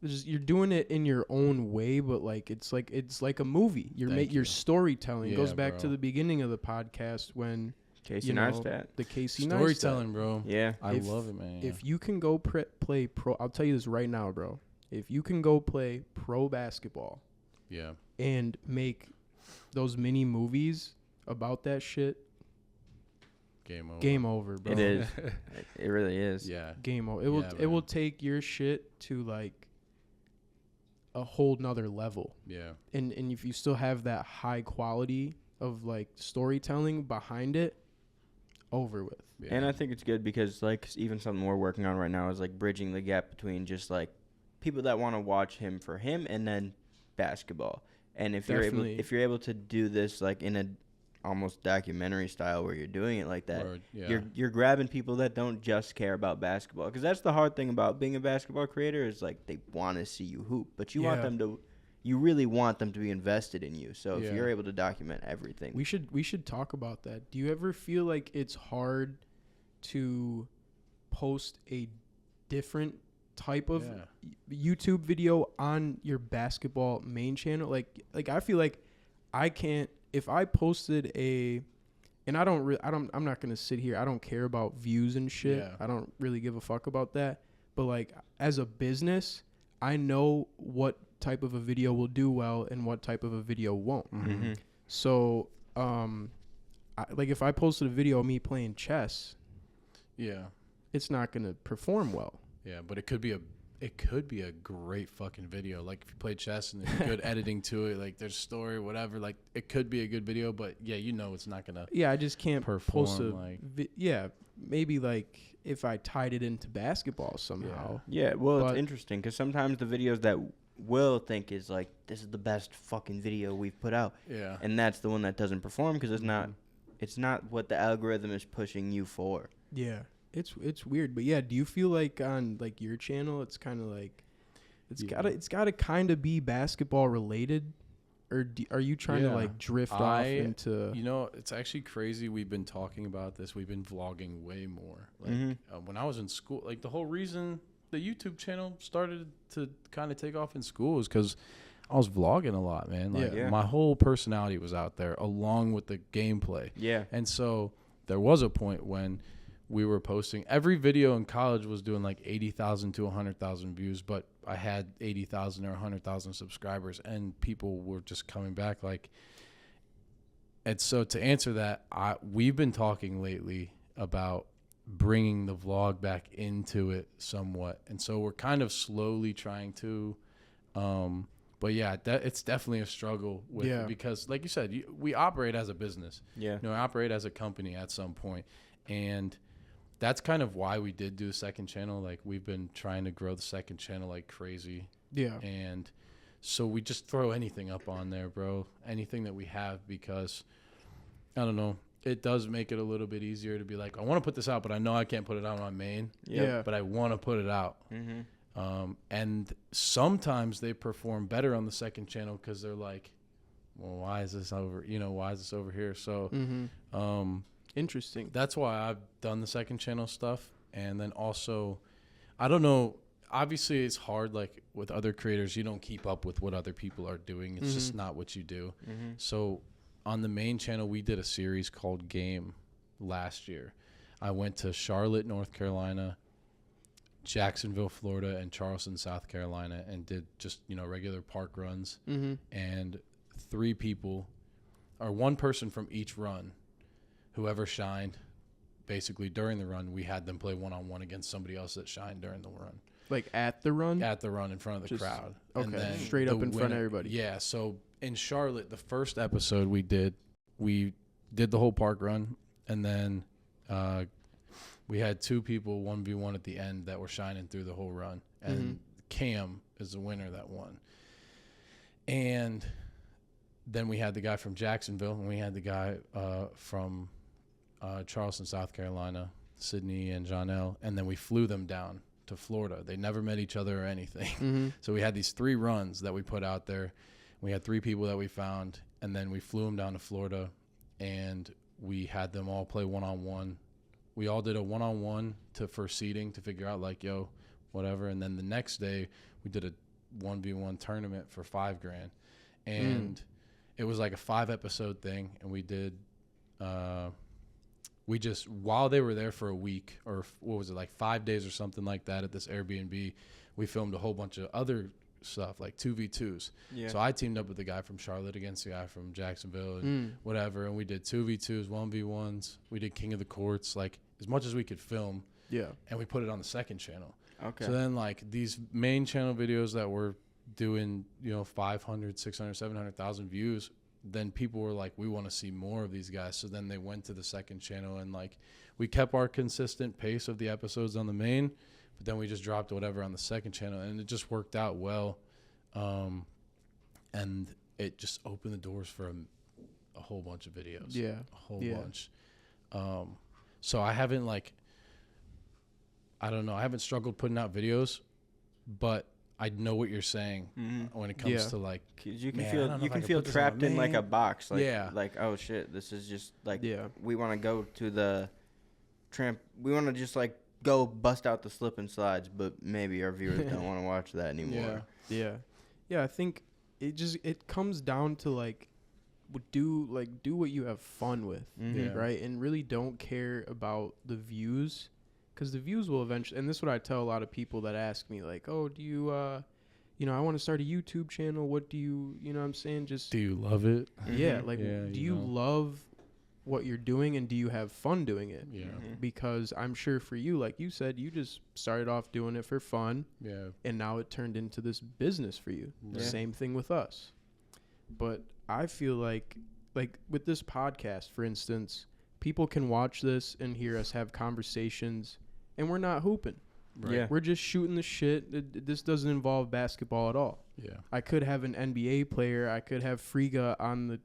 you're doing it in your own way, but like it's like a movie. Your storytelling goes back to the beginning of the podcast when Casey Neistat. The Casey storytelling, bro. Yeah, I love it, man. If you can go play pro, I'll tell you this right now, bro. If you can go play pro basketball, and make those mini movies about that shit. Game over, bro. It is. It really is. Yeah. Game over. It will take your shit to like a whole nother level. Yeah. And if you still have that high quality of like storytelling behind it, over with. Yeah. And I think it's good because like even something we're working on right now is like bridging the gap between just like people that want to watch him for him and then basketball. And if you're able to do this like in a almost documentary style where you're doing it like that, you're grabbing people that don't just care about basketball, because that's the hard thing about being a basketball creator is like they want to see you hoop, but you really want them to be invested in you. So if you're able to document everything, we should talk about that. Do you ever feel like it's hard to post a different type of YouTube video on your basketball main channel? Like I feel like I can't. If I posted and I'm not gonna sit here. I don't care about views and shit. Yeah. I don't really give a fuck about that. But like as a business, I know what type of a video will do well and what type of a video won't. Mm-hmm. So, like if I posted a video of me playing chess, it's not gonna perform well. Yeah, but it could be a great fucking video. Like if you play chess and there's good editing to it, like there's story, whatever, like it could be a good video, but it's not gonna. Yeah, I just can't post maybe like if I tied it into basketball somehow. Yeah, well, it's interesting because sometimes the videos that Will think is like, this is the best fucking video we've put out. Yeah. And that's the one that doesn't perform because it's not what the algorithm is pushing you for. Yeah. It's weird, but do you feel like on like your channel it's kind of like it's gotta kind of be basketball related, or are you trying to like drift off into? It's actually crazy. We've been talking about this. We've been vlogging way more. Like when I was in school, like the whole reason the YouTube channel started to kind of take off in school is because I was vlogging a lot, man. Like my whole personality was out there along with the gameplay. Yeah, and so there was a point when we were posting. Every video in college was doing like 80,000 to 100,000 views, but I had 80,000 or 100,000 subscribers, and people were just coming back. Like, and so to answer that, we've been talking lately about bringing the vlog back into it somewhat, and so we're kind of slowly trying to. But it's definitely a struggle with it because, like you said, we operate as a business. Yeah, we operate as a company at some point, and that's kind of why we did do a second channel. Like we've been trying to grow the second channel like crazy. Yeah. And so we just throw anything up on there, bro. Anything that we have, because I don't know, it does make it a little bit easier to be like, I want to put this out, but I know I can't put it out on my main. Yeah. But I want to put it out. Mm-hmm. And sometimes they perform better on the second channel because they're like, well, why is this over? Why is this over here? So, interesting. That's why I've done the second channel stuff. And then also, I don't know, obviously it's hard, like with other creators, you don't keep up with what other people are doing. It's just not what you do. So on the main channel, we did a series called Game last year. I went to Charlotte, North Carolina, Jacksonville, Florida, and Charleston, South Carolina, and did just, regular park runs. And 3 people, or 1 person from each run, whoever shined, basically during the run, we had them play one-on-one against somebody else that shined during the run. Like at the run? At the run in front of the crowd. Okay, and then straight up in front of everybody. Yeah, so in Charlotte, the first episode we did the whole park run, and then we had 2 people 1v1 at the end that were shining through the whole run, and Cam is the winner that won. And then we had the guy from Jacksonville, and we had the guy from Charleston, South Carolina, Sydney and Jonelle, and then we flew them down to Florida. They never met each other or anything. So we had these 3 runs that we put out there. We had 3 people that we found, and then we flew them down to Florida, and we had them all play one-on-one. We all did a one-on-one for seeding to figure out, like, yo, whatever. And then the next day, we did a 1v1 tournament for $5,000. And it was like a 5-episode thing, and we did we just, while they were there for a week, or what was it, like 5 days or something like that at this Airbnb, we filmed a whole bunch of other stuff, like 2v2s. Yeah. So I teamed up with the guy from Charlotte against the guy from Jacksonville and whatever, and we did 2v2s, 1v1s. We did King of the Courts, like as much as we could film. Yeah. And we put it on the second channel. Okay. So then like these main channel videos that were doing, 500, 600, 700,000 views, then people were like, we want to see more of these guys. So then they went to the second channel, and like we kept our consistent pace of the episodes on the main, but then we just dropped whatever on the second channel, and it just worked out well. And it just opened the doors for a whole bunch of videos. Yeah. A whole bunch. So I haven't I haven't struggled putting out videos, but I know what you're saying when it comes to like, 'cause you can feel trapped in like a box. Like, like, oh shit, this is just like, we want to go to the we want to just like go bust out the slip and slides, but maybe our viewers don't want to watch that anymore. Yeah. I think it comes down to do what you have fun with, right? And really don't care about the views. Because the views will eventually, and this is what I tell a lot of people that ask me, like, oh, do you, I want to start a YouTube channel. What do you, what I'm saying? Just do you love it? Yeah, do you love what you're doing, and do you have fun doing it? Yeah. Because I'm sure for you, like you said, you just started off doing it for fun. Yeah. And now it turned into this business for you. Yeah. The same thing with us. But I feel like with this podcast, for instance, people can watch this and hear us have conversations, and we're not hooping. Right. Yeah. We're just shooting the shit. This doesn't involve basketball at all. Yeah. I could have an NBA player. I could have Friga on the,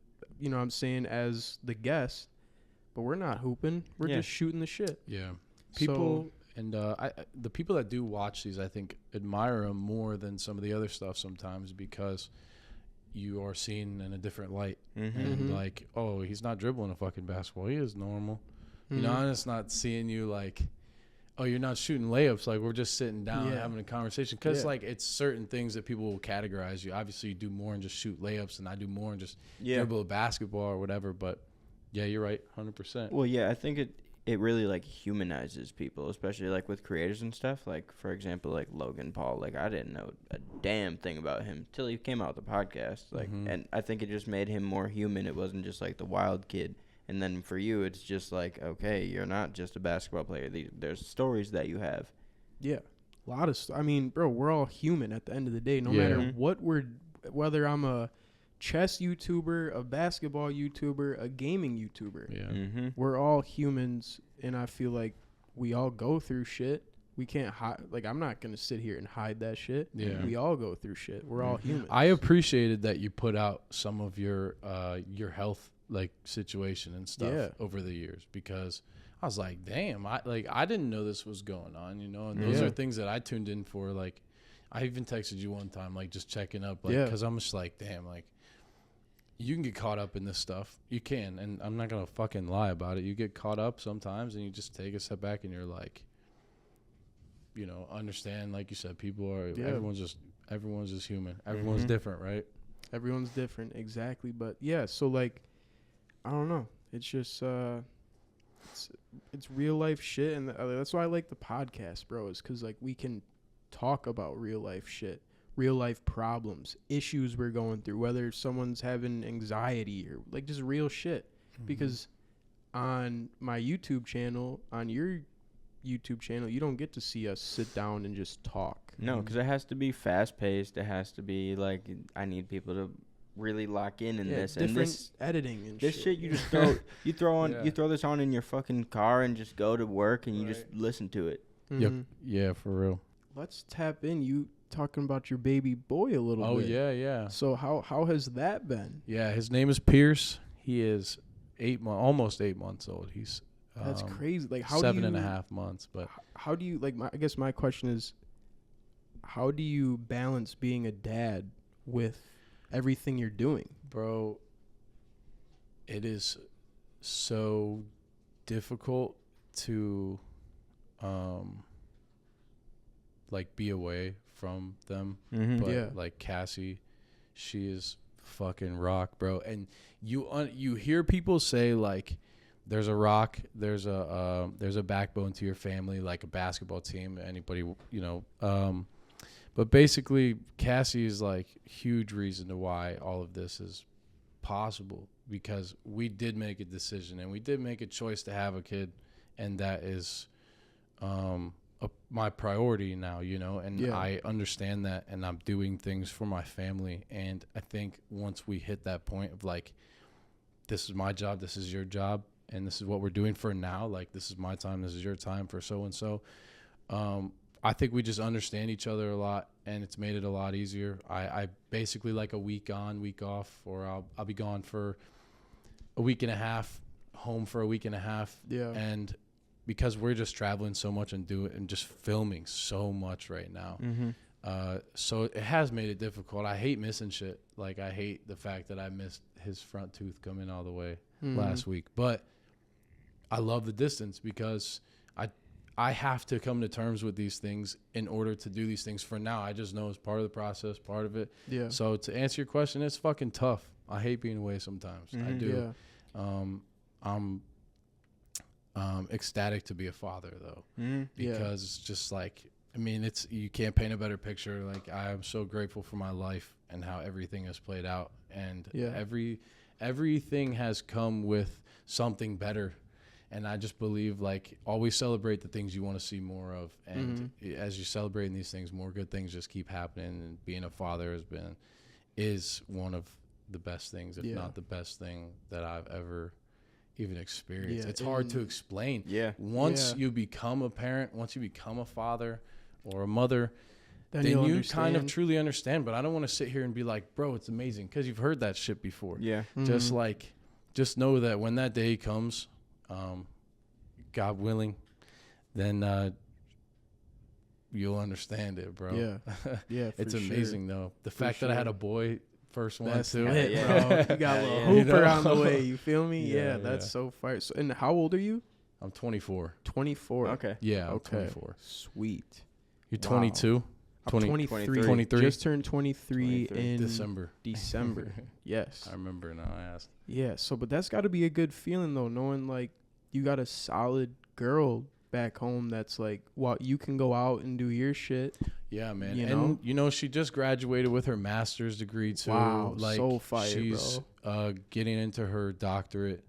as the guest, but we're not hooping. We're just shooting the shit. Yeah. People, and the people that do watch these, I think, admire them more than some of the other stuff sometimes, because you are seen in a different light. And like, oh, he's not dribbling a fucking basketball. He is normal. And it's not seeing you like, oh, you're not shooting layups. Like, we're just sitting down and having a conversation. Because, like, it's certain things that people will categorize you. Obviously, you do more and just shoot layups, and I do more and just dribble a basketball or whatever. But, yeah, you're right, 100%. Well, yeah, I think it really, like, humanizes people, especially, like, with creators and stuff. Like, for example, like, Logan Paul. Like, I didn't know a damn thing about him till he came out with the podcast. Like, and I think it just made him more human. It wasn't just, like, the wild kid. And then for you, it's just like, okay, you're not just a basketball player. There's stories that you have. Yeah. A lot of I mean, bro, we're all human at the end of the day. No matter what whether I'm a chess YouTuber, a basketball YouTuber, a gaming YouTuber. Yeah. We're all humans, and I feel like we all go through shit. We can't hide. Like, I'm not going to sit here and hide that shit. Yeah. We all go through shit. We're all humans. I appreciated that you put out some of your health like situation and stuff over the years, because I was like, damn, I didn't know this was going on, and those are things that I tuned in for. Like, I even texted you one time, like, just checking up, like, because I'm just like, damn, like, you can get caught up in this stuff. You can, and I'm not gonna fucking lie about it. You get caught up sometimes, and you just take a step back, and you're like, understand, like you said, people are everyone's just human. Everyone's different, right? Everyone's different, exactly. But yeah, so like, I don't know. It's just it's real life shit, and that's why I like the podcast, bro. Is because like we can talk about real life shit, real life problems, issues we're going through, whether someone's having anxiety or like just real shit. Because on my YouTube channel, on your YouTube channel, you don't get to see us sit down and just talk. No, because it has to be fast paced. It has to be like, I need people to really lock in this. Different and this editing and this shit you just throw this on in your fucking car and just go to work and you just listen to it. Mm-hmm. Yep. Yeah, for real. Let's tap in. You talking about your baby boy a little bit. Oh yeah. So how has that been? Yeah, his name is Pierce. He is almost 8 months old. He's that's crazy. Like how 7.5 months. But how do you I guess my question is, how do you balance being a dad with everything you're doing, bro? It is so difficult to like be away from them. Mm-hmm. But like Cassie, she is fucking rock, bro. And you hear people say like there's a rock, there's a backbone to your family, like a basketball team, anybody, but basically Cassie is like huge reason to why all of this is possible, because we did make a decision and we did make a choice to have a kid, and that is my priority now, and I understand that, and I'm doing things for my family. And I think once we hit that point of like, this is my job, this is your job, and this is what we're doing for now, like this is my time, this is your time for so and so, I think we just understand each other a lot, and it's made it a lot easier. I basically like a week on, week off, or I'll be gone for a week and a half, home for a week and a half. Yeah. And because we're just traveling so much and just filming so much right now. Mm-hmm. So it has made it difficult. I hate missing shit. Like I hate the fact that I missed his front tooth coming all the way last week. But I love the distance because I have to come to terms with these things in order to do these things. For now, I just know it's part of the process, part of it. Yeah. So to answer your question, it's fucking tough. I hate being away sometimes. I do. Yeah. I'm ecstatic to be a father though, because it's just like, I mean, you can't paint a better picture. Like I am so grateful for my life and how everything has played out, and everything has come with something better. And I just believe, like, always celebrate the things you want to see more of. And as you're celebrating these things, more good things just keep happening. And being a father is one of the best things, if not the best thing that I've ever even experienced. It's hard to explain. Yeah. Once you become a parent, once you become a father or a mother, then you kind of truly understand. But I don't want to sit here and be like, bro, it's amazing, because you've heard that shit before. Yeah. Just know that when that day comes, God willing, then you'll understand it, bro. Yeah. It's amazing though. The fact that I had a boy first one too. Bro. You got a little hooper on the way. You feel me? Yeah, that's so fire. So, and how old are you? I'm 24. 24. Okay. Yeah, I'm 24. Sweet. You're 22? I'm 23. 23. Just turned 23 in December. Yes. I remember now. I asked. Yeah. So, but that's got to be a good feeling though, knowing like you got a solid girl back home that's like, you can go out and do your shit. Yeah, man. And she just graduated with her master's degree too. Wow, like, so fire, she's getting into her doctorate.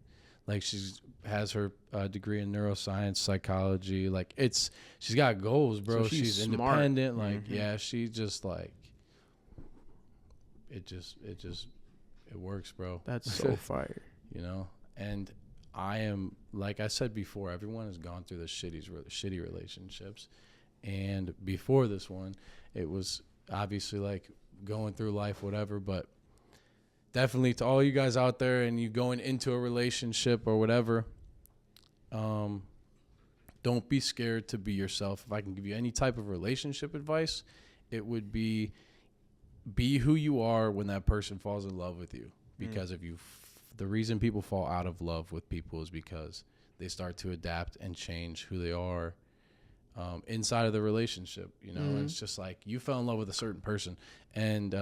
Like she's has her degree in neuroscience, psychology. Like she's got goals, bro. So she's smart. Independent. Like she just like it works, bro. That's so fire. And I am, like I said before, everyone has gone through the shitty relationships. And before this one, it was obviously like going through life, whatever. But definitely to all you guys out there and you going into a relationship or whatever, don't be scared to be yourself. If I can give you any type of relationship advice, it would be who you are when that person falls in love with you. Because the reason people fall out of love with people is because they start to adapt and change who they are inside of the relationship. And it's just like you fell in love with a certain person, and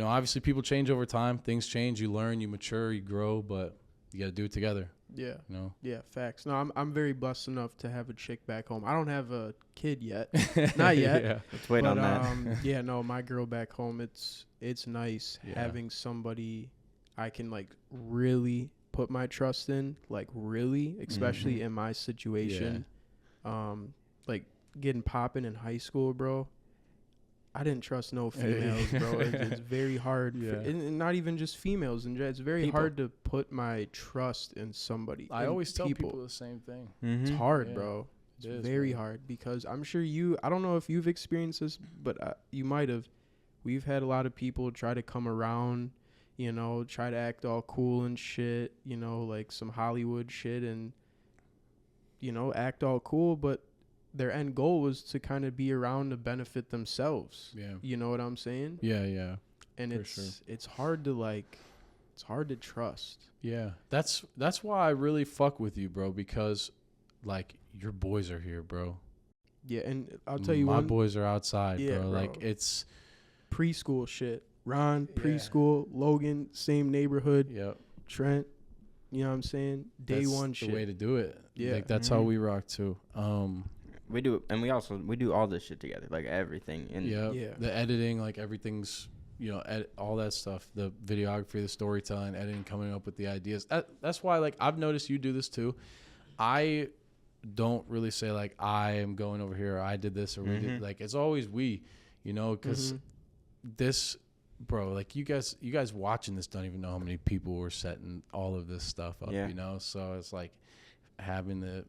obviously people change over time. Things change. You learn, you mature, you grow, but you got to do it together. Yeah. Yeah, facts. No, I'm very blessed enough to have a chick back home. I don't have a kid yet. Not yet. Yeah. Let's wait on that. Yeah, no, my girl back home, it's nice having somebody I can like really put my trust in, like really, especially in my situation. Like getting popping in high school, bro. I didn't trust no females, bro. It's very hard. Yeah. And not even just females. And it's very hard to put my trust in somebody. I always tell people the same thing. It's hard, bro. It's very hard because I'm sure I don't know if you've experienced this, but you might have. We've had a lot of people try to come around, you know, try to act all cool and shit, you know, like some Hollywood shit and, you know, act all cool, but their end goal was to kind of be around to benefit themselves. Yeah. You know what I'm saying? Yeah. And it's hard to trust. Yeah. That's why I really fuck with you, bro, because like your boys are here, bro. Yeah, and I'll tell you my boys are outside, bro. Like it's preschool shit. Ron, preschool, Logan, same neighborhood. Yep. Trent, you know what I'm saying? Day one shit. That's the way to do it. Yeah. Like that's how we rock too. We do, and we do all this shit together, like everything. And the editing, like everything's, you know, all that stuff, the videography, the storytelling, editing, coming up with the ideas. That's why, like, I've noticed you do this too. I don't really say like I am going over here, or I did this, or we did. Like it's always we, you know, because this, bro, like you guys watching this don't even know how many people were setting all of this stuff up, you know. So it's like having the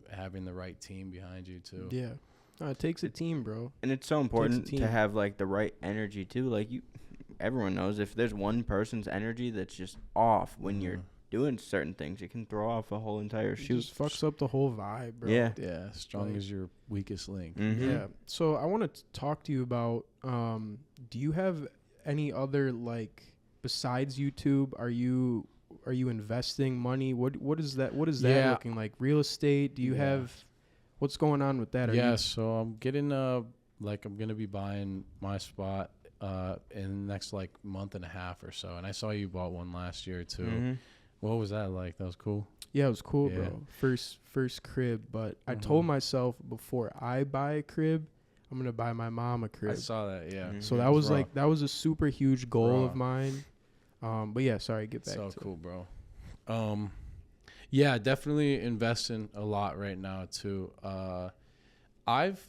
right team behind you too. Yeah. It takes a team, bro. And it's so important to have like the right energy too. Like everyone knows if there's one person's energy that's just off when you're doing certain things, it can throw off a whole entire shoot. Just fucks up the whole vibe, bro. Yeah. Strong as your weakest link. Yeah. So I want to talk to you about, do you have any other, like, besides YouTube, are you investing money? What is that looking like? Real estate? Do you have, what's going on with that? So I'm getting I'm gonna be buying my spot in the next like month and a half or so. And I saw you bought one last year too. What was that like? That was cool. Yeah, it was cool, bro. First crib, but I told myself before I buy a crib, I'm gonna buy my mom a crib. I saw that, yeah. So that was like, that was a super huge goal of mine. But yeah, sorry, get back to it. So cool, bro. Yeah, definitely investing a lot right now too. I've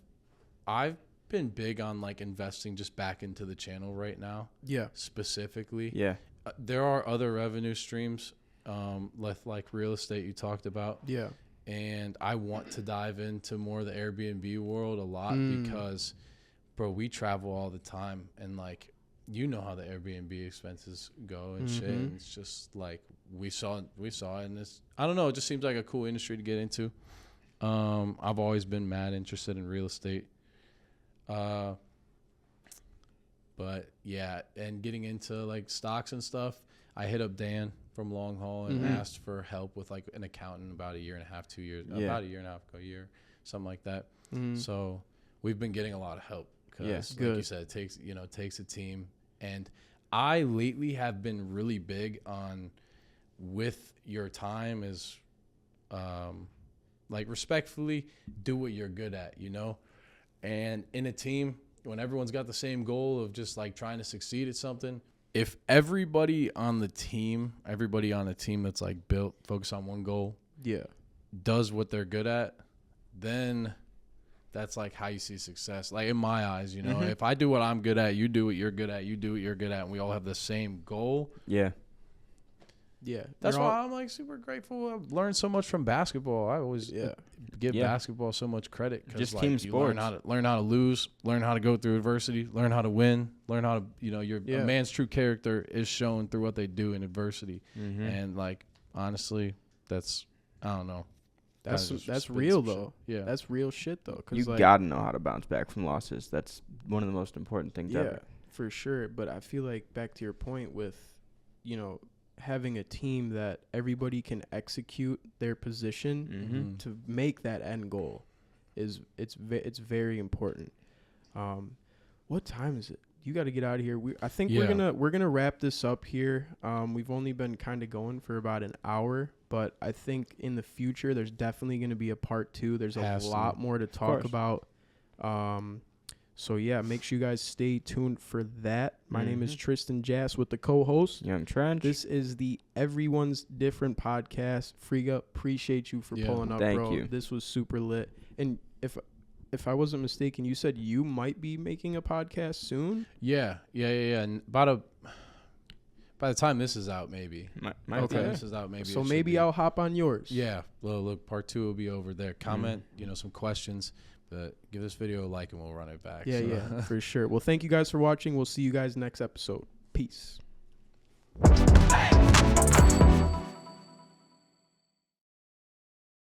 been big on like investing just back into the channel right now. Yeah. Specifically. Yeah. There are other revenue streams, like real estate you talked about. Yeah. And I want to dive into more of the Airbnb world a lot because, bro, we travel all the time and like, you know how the Airbnb expenses go and shit. And it's just like we saw it in this. I don't know. It just seems like a cool industry to get into. I've always been mad interested in real estate. But yeah, and getting into like stocks and stuff, I hit up Dan from Long Haul and asked for help with like an accountant about a year and a half, 2 years, about a year and a half ago, something like that. So we've been getting a lot of help because, like you said, it takes a team. And I lately have been really big on with your time is, like respectfully do what you're good at, you know? And in a team, when everyone's got the same goal of just like trying to succeed at something, if everybody on the team that's like built, focused on one goal, does what they're good at, then that's like how you see success. Like in my eyes, you know, if I do what I'm good at, you do what you're good at, you do what you're good at, and we all have the same goal. Yeah. Yeah. That's why I'm like super grateful. I've learned so much from basketball. I always give basketball so much credit. Just like, team sports. Learn how to lose, learn how to go through adversity, learn how to win, learn how to, you know, a man's true character is shown through what they do in adversity. And like, honestly, I don't know. That's real though. Yeah. That's real shit though. You like, gotta know how to bounce back from losses. That's one of the most important things ever. Yeah, for sure. But I feel like back to your point with, you know, having a team that everybody can execute their position to make that end goal it's very important. What time is it? You got to get out of here. I think we're gonna wrap this up here. We've only been kind of going for about an hour, but I think in the future there's definitely going to be a part 2. There's a lot more to talk about. So yeah, make sure you guys stay tuned for that. My name is Tristan Jass with the co-host Young Trench. This is the Everyone's Different podcast. Friga, appreciate you for pulling up, Thank bro. You. This was super lit. And if if I wasn't mistaken, you said you might be making a podcast soon. Yeah. And by the time this is out, maybe. This is out, maybe. So maybe I'll hop on yours. Yeah. Well, look, part 2 will be over there. Comment, some questions. But give this video a like and we'll run it back. Yeah, for sure. Well, thank you guys for watching. We'll see you guys next episode. Peace. Hey!